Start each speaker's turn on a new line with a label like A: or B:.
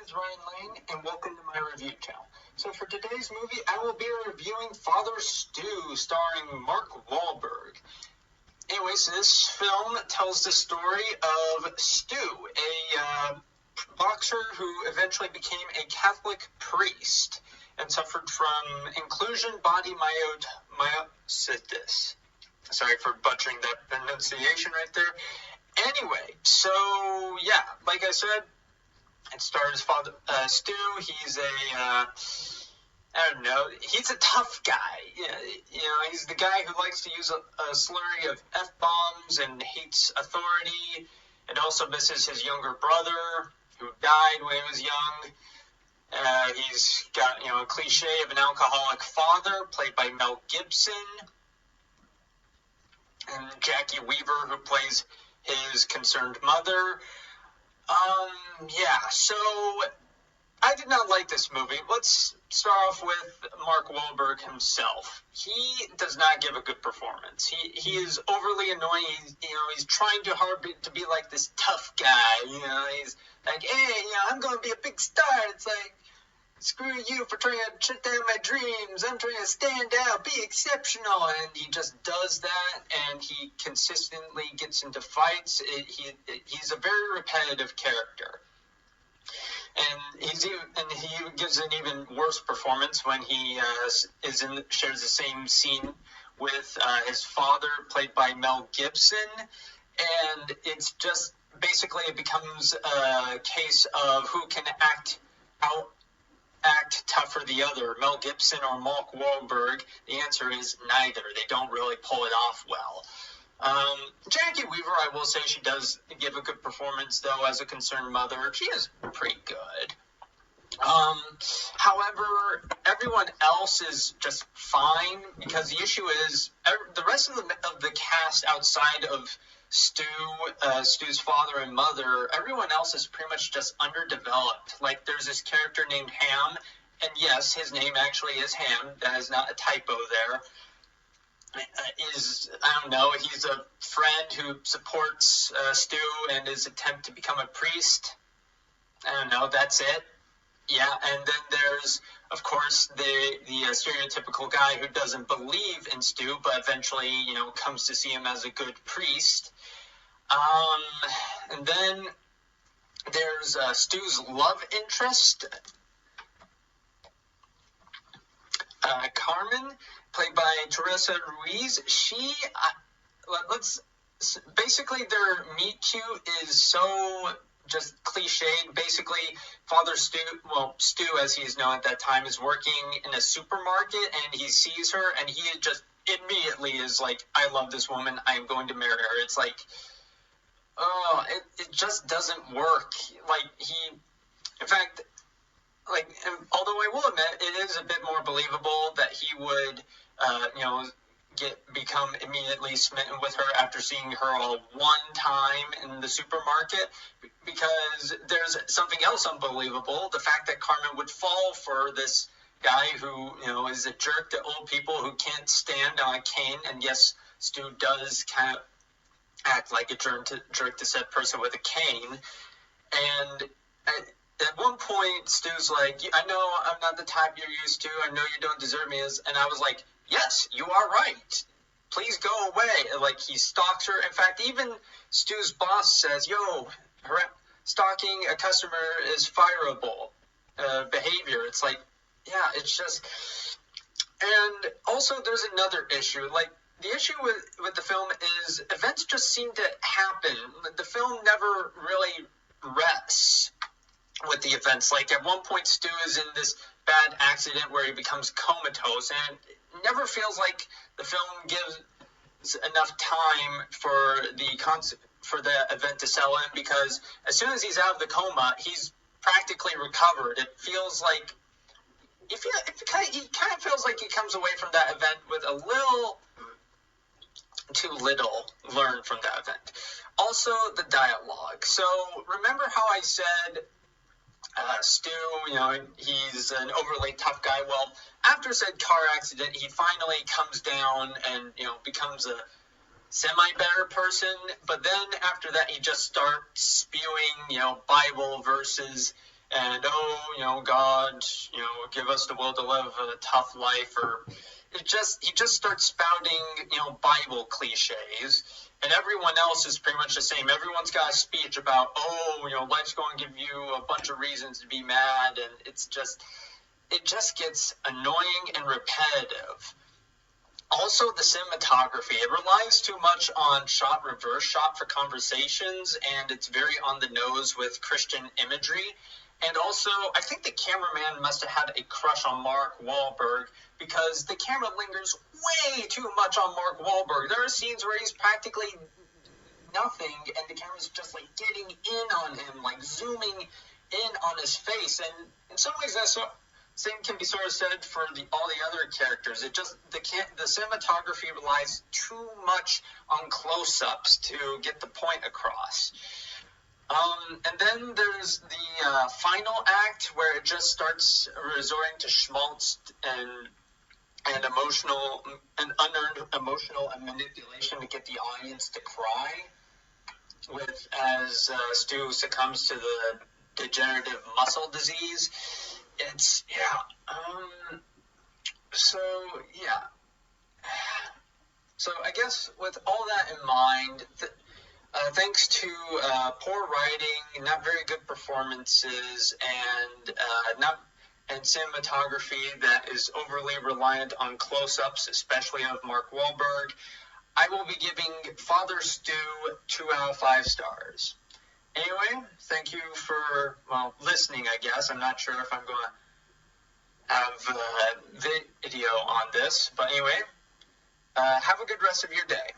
A: is Ryan Lane, and welcome to my review channel. So for today's movie, I will be reviewing Father Stu, starring Mark Wahlberg. Anyways, this film tells the story of Stu, a boxer who eventually became a Catholic priest and suffered from inclusion body myositis. Sorry for butchering that pronunciation right there. Anyway, so yeah, like I said, it stars Father Stu. He's I don't know, he's a tough guy. He's the guy who likes to use a slurry of F-bombs and hates authority, and also misses his younger brother who died when he was young. He's got, a cliche of an alcoholic father, played by Mel Gibson, and Jackie Weaver, who plays his concerned mother. So I did not like this movie. Let's start off with Mark Wahlberg himself. He does not give a good performance. He is overly annoying. He's trying too hard to be like this tough guy. He's like, hey, I'm going to be a big star. It's like, screw you for trying to shut down my dreams. I'm trying to stand out, be exceptional. And he just does that, and he consistently gets into fights. He's a very repetitive character. And he gives an even worse performance when he shares the same scene with his father, played by Mel Gibson. And it's just, basically it becomes a case of who can act tougher the other, Mel Gibson or Mark Wahlberg. The answer is neither. They don't really pull it off well. Jackie Weaver, I will say, she does give a good performance, though, as a concerned mother. She is pretty good. However, everyone else is just fine, because the issue is the rest of the cast outside of Stu's father and mother, everyone else is pretty much just underdeveloped. Like, there's this character named Ham, and yes, his name actually is Ham. That is not a typo there. He's a friend who supports Stu and his attempt to become a priest. I don't know, that's it. Yeah, and then there's, of course, the stereotypical guy who doesn't believe in Stu, but eventually, comes to see him as a good priest. And then there's Stu's love interest, Carmen, played by Teresa Ruiz. Basically their meet cute is so just cliched. Basically, Father Stu, Stu as he is known at that time, is working in a supermarket, and he sees her, and he just immediately is like, I love this woman, I am going to marry her. It's like, it just doesn't work. Although I will admit, it is a bit more believable that he would, become immediately smitten with her after seeing her all one time in the supermarket, because there's something else unbelievable. The fact that Carmen would fall for this guy who, is a jerk to old people who can't stand on a cane. And yes, Stu does kind of act like a jerk to said person with a cane. And at one point, Stu's like, I know I'm not the type you're used to. I know you don't deserve me. And I was like, yes, you are right. Please go away. Like, he stalks her. In fact, even Stu's boss says, stalking a customer is fireable behavior. It's like, yeah, it's just... And also, there's another issue. Like, the issue with the film is events just seem to happen. The film never really rests with the events. Like, at one point, Stu is in this bad accident where he becomes comatose, and it never feels like the film gives enough time for the event to settle in, because as soon as he's out of the coma, he's practically recovered. It feels like he kind of feels like he comes away from that event with a little too little learned from that event. Also, the dialogue. So remember how I said Stu, he's an overly tough guy. Well, after said car accident, he finally comes down and, becomes a semi-better person. But then after that, he just starts spewing, Bible verses and God, give us the will to live a tough life, or he just starts spouting Bible cliches, and everyone else is pretty much the same. Everyone's got a speech about life's going to give you a bunch of reasons to be mad, and it just gets annoying and repetitive. Also, the cinematography, it relies too much on reverse shot for conversations, and it's very on the nose with Christian imagery. And also, I think the cameraman must have had a crush on Mark Wahlberg, because the camera lingers way too much on Mark Wahlberg. There are scenes where he's practically nothing, and the camera's just like getting in on him, like zooming in on his face. And in some ways, that's same can be sort of said for all the other characters. The cinematography relies too much on close-ups to get the point across. And then there's the final act, where it just starts resorting to schmaltz and emotional and unearned emotional and manipulation to get the audience to cry. As Stu succumbs to the degenerative muscle disease. So I guess with all that in mind, thanks to poor writing, not very good performances, and cinematography that is overly reliant on close-ups, especially of Mark Wahlberg, I will be giving Father Stu 2 out of 5 stars. Anyway, thank you for, listening, I guess. I'm not sure if I'm going to have video on this. But anyway, have a good rest of your day.